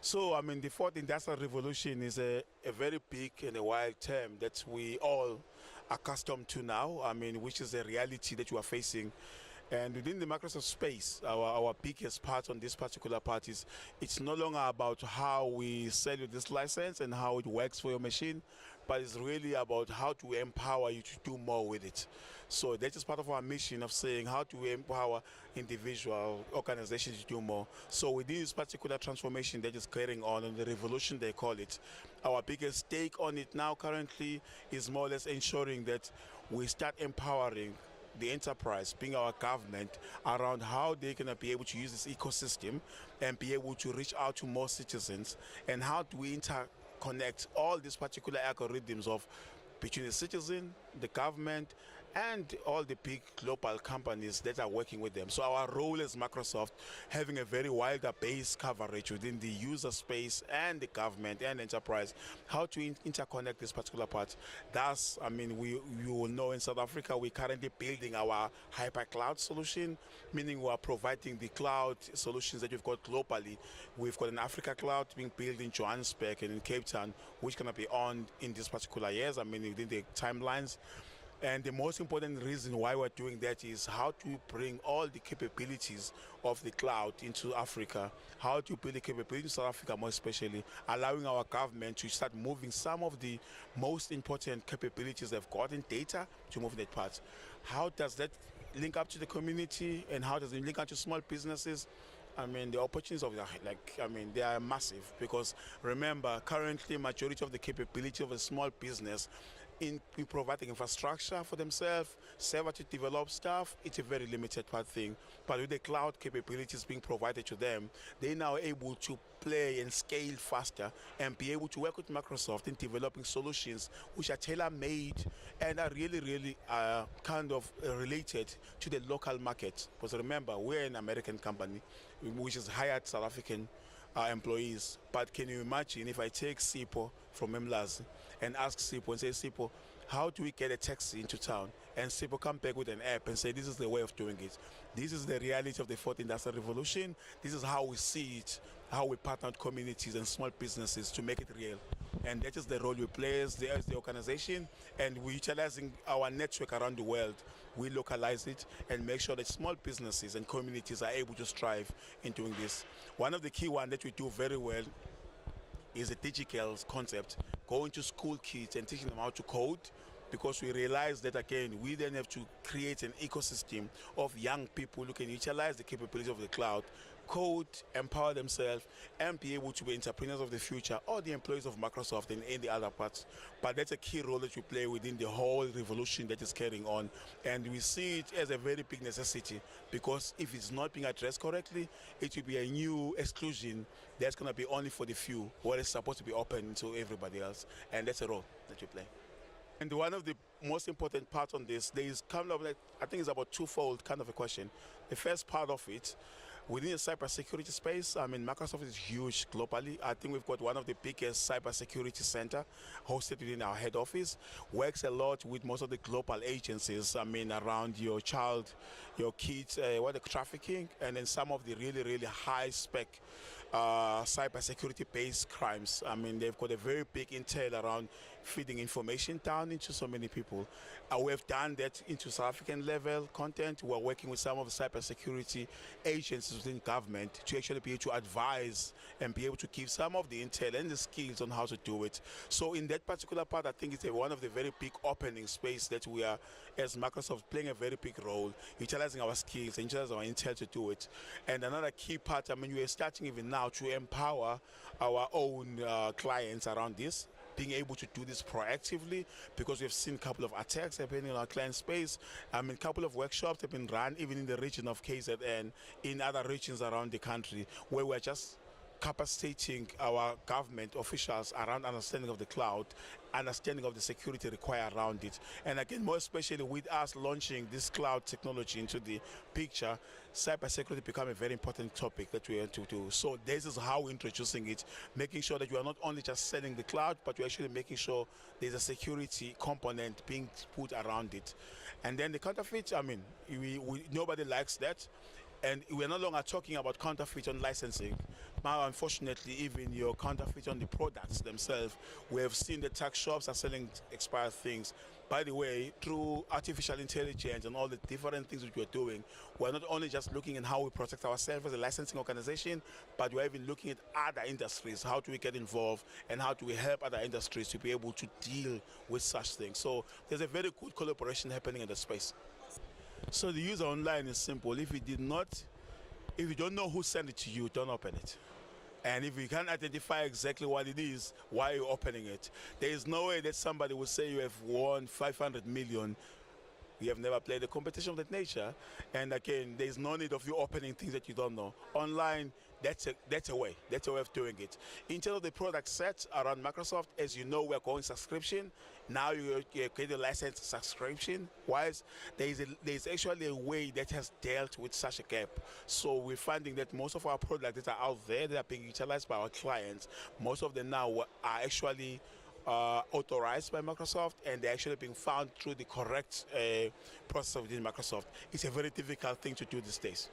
So, I mean, the fourth industrial revolution is a very big and a wide term that we all accustomed to now, I mean, which is a reality that you are facing. And within the Microsoft space, our biggest part on this particular part is it's no longer about how we sell you this license and how it works for your machine, but it's really about how to empower you to do more with it. So that is part of our mission of saying how to empower individual organizations to do more. So within this particular transformation that is carrying on and the revolution they call it, our biggest stake on it now currently is more or less ensuring that we start empowering the enterprise, being our government, around how they can be able to use this ecosystem and be able to reach out to more citizens, and how do we interconnect all these particular algorithms of between the citizen, the government, and all the big global companies that are working with them. So our role as Microsoft, having a very wider base coverage within the user space and the government and enterprise, how to interconnect this particular part. Thus, I mean, you will know in South Africa, we're currently building our hyper cloud solution, meaning we are providing the cloud solutions that we've got globally. We've got an Africa cloud being built in Johannesburg and in Cape Town, which can be on in these particular years, I mean, within the timelines. And the most important reason why we're doing that is how to bring all the capabilities of the cloud into Africa, how to build the capabilities in South Africa more especially, allowing our government to start moving some of the most important capabilities they've got in data to move in that part. How does that link up to the community, and how does it link up to small businesses? I mean, the opportunities of they are massive, because remember, currently majority of the capability of a small business in providing infrastructure for themselves, server to develop stuff, it's a very limited part thing. But with the cloud capabilities being provided to them, they're now able to play and scale faster and be able to work with Microsoft in developing solutions which are tailor-made and are really kind of related to the local market. Because remember, we're an American company which has hired South African employees. But can you imagine if I take Sipho from Mlazi and ask Sipho and say, Sipho, how do we get a taxi into town? And Sipho come back with an app and say, this is the way of doing it. This is the reality of the fourth industrial revolution. This is how we see it, how we partner with communities and small businesses to make it real. And that is the role we play as the organization, and we're utilizing our network around the world. We localize it and make sure that small businesses and communities are able to strive in doing this. One of the key ones that we do very well is a digital concept, going to school kids and teaching them how to code, because we realize that, again, we then have to create an ecosystem of young people who can utilize the capabilities of the cloud, code, empower themselves, and be able to be entrepreneurs of the future, or the employees of Microsoft and any other parts. But that's a key role that we play within the whole revolution that is carrying on. And we see it as a very big necessity, because if it's not being addressed correctly, it will be a new exclusion that's going to be only for the few, where it's supposed to be open to everybody else. And that's a role that we play. And one of the most important parts on this, there is kind of like, I think it's about twofold kind of a question. The first part of it, within the cybersecurity space, I mean, Microsoft is huge globally. I think we've got one of the biggest cybersecurity center hosted within our head office. Works a lot with most of the global agencies, I mean, around your child, your kids, what the trafficking, and then some of the really high spec cybersecurity based crimes. I mean, they've got a very big intel around feeding information down into so many people. We have done that into South African level content. We're working with some of the cybersecurity agencies within government to actually be able to advise and be able to give some of the intel and the skills on how to do it. So in that particular part, I think it's one of the very big opening space that we are, as Microsoft, playing a very big role, utilizing our skills and utilizing our intel to do it. And another key part, I mean, we are starting even now to empower our own clients around this, being able to do this proactively, because we've seen a couple of attacks happening in our client space. I mean, a couple of workshops have been run even in the region of KZN, in other regions around the country, where we're just capacitating our government officials around understanding of the cloud, understanding of the security required around it. And again, more especially with us launching this cloud technology into the picture, cybersecurity become a very important topic that we want to do. So this is how we're introducing it, making sure that you are not only just selling the cloud, but you're actually making sure there's a security component being put around it. And then the counterfeit, I mean, nobody likes that. And we're no longer talking about counterfeit on licensing. Now, unfortunately, even your counterfeit on the products themselves, we have seen the tax shops are selling expired things. By the way, through artificial intelligence and all the different things which we're doing, we're not only just looking at how we protect ourselves as a licensing organization, but we're even looking at other industries. How do we get involved and how do we help other industries to be able to deal with such things? So there's a very good collaboration happening in the space. So the user online is simple. If you don't know who sent it to you, don't open it. And if you can't identify exactly what it is, why are you opening it? There is no way that somebody will say you have won 500 million. You have never played a competition of that nature. And again, there's no need of you opening things that you don't know. Online, that's a way of doing it. In terms of the product set around Microsoft, as you know, we're going subscription. Now you get a license subscription. Wise, there's actually a way that has dealt with such a gap. So we're finding that most of our products that are out there that are being utilized by our clients, most of them now are actually authorized by Microsoft, and they're actually being found through the correct process within Microsoft. It's a very difficult thing to do these days.